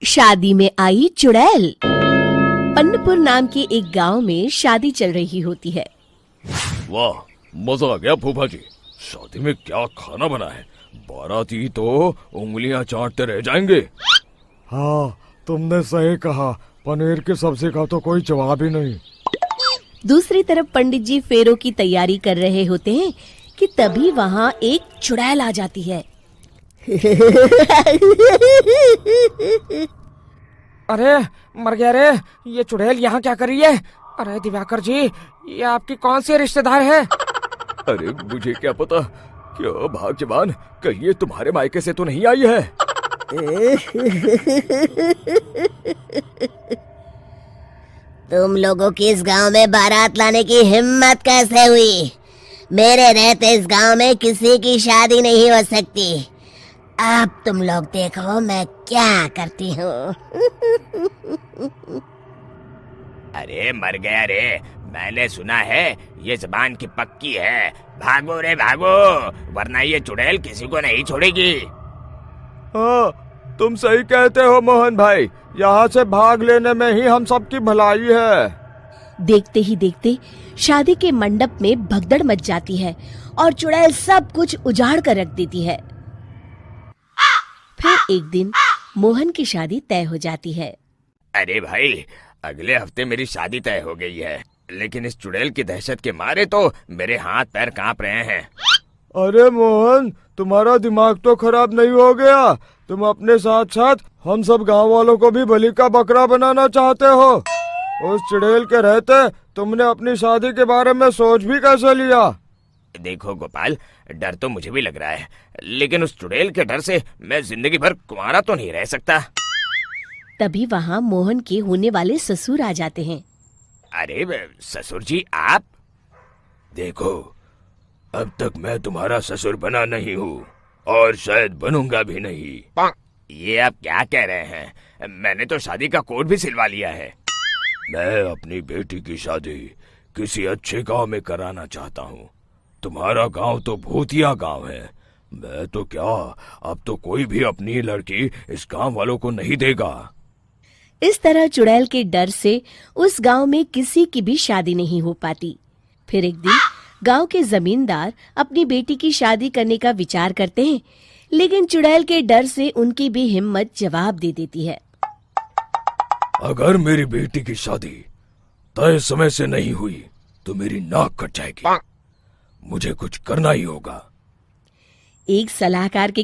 शादी में आई चुड़ैल। पन्नपुर नाम के एक गांव में शादी चल रही होती है। वाह, मजा आ गया फूफा जी। शादी में क्या खाना बना है, बाराती तो उंगलियां चाटते रह जाएंगे। हाँ, तुमने सही कहा, पनीर की सब्जी का तो कोई जवाब ही नहीं। दूसरी तरफ पंडित जी फेरों की तैयारी कर रहे होते हैं कि तभी वहाँ एक चुड़ैल आ जाती है। अरे मर गया रे, ये चुड़ैल यहाँ क्या कर रही है? अरे दिवाकर जी, ये आपकी कौन सी रिश्तेदार है? अरे मुझे क्या पता, क्या भाग्यवान, कहीं ये तुम्हारे मायके से तो नहीं आई है। तुम लोगों की इस गांव में बारात लाने की हिम्मत कैसे हुई? मेरे रहते इस गांव में किसी की शादी नहीं हो सकती। अब तुम लोग देखो मैं क्या करती हूँ। अरे मर गया रे, मैंने सुना है ये जबान की पक्की है। भागो रे भागो, वरना ये चुड़ैल किसी को नहीं छोड़ेगी। हाँ, तुम सही कहते हो मोहन भाई, यहाँ से भाग लेने में ही हम सबकी भलाई है। देखते ही देखते शादी के मंडप में भगदड़ मच जाती है और चुड़ैल सब कुछ उजाड़ कर रख देती है। फिर एक दिन मोहन की शादी तय हो जाती है। अरे भाई, अगले हफ्ते मेरी शादी तय हो गई है, लेकिन इस चुड़ैल की दहशत के मारे तो मेरे हाथ पैर कांप रहे हैं। अरे मोहन, तुम्हारा दिमाग तो खराब नहीं हो गया? तुम अपने साथ साथ हम सब गांव वालों को भी बलि का बकरा बनाना चाहते हो? उस चुड़ैल के रहते तुमने अपनी शादी के बारे में सोच भी कैसे लिया? देखो गोपाल, डर तो मुझे भी लग रहा है, लेकिन उस चुड़ैल के डर से मैं जिंदगी भर कुंवारा तो नहीं रह सकता। तभी वहाँ मोहन के होने वाले ससुर आ जाते हैं। अरे ससुर जी, आप? देखो, अब तक मैं तुम्हारा ससुर बना नहीं हूँ और शायद बनूंगा भी नहीं। ये आप क्या कह रहे हैं? मैंने तो शादी का कोड भी सिलवा लिया है। मैं अपनी बेटी की शादी किसी अच्छे गांव में कराना चाहता हूँ। तुम्हारा गांव तो भूतिया गांव है। मैं तो क्या, अब तो कोई भी अपनी लड़की इस गांव वालों को नहीं देगा। इस तरह चुड़ैल के डर से उस गांव में किसी की भी शादी नहीं हो पाती। फिर एक दिन गांव के जमींदार अपनी बेटी की शादी करने का विचार करते हैं, लेकिन चुड़ैल के डर से उनकी भी हिम्मत जवाब दे देती है। अगर मेरी बेटी की शादी तय समय से नहीं हुई तो मेरी नाक कट जाएगी। मुझे कुछ करना ही होगा। एक सलाहकार के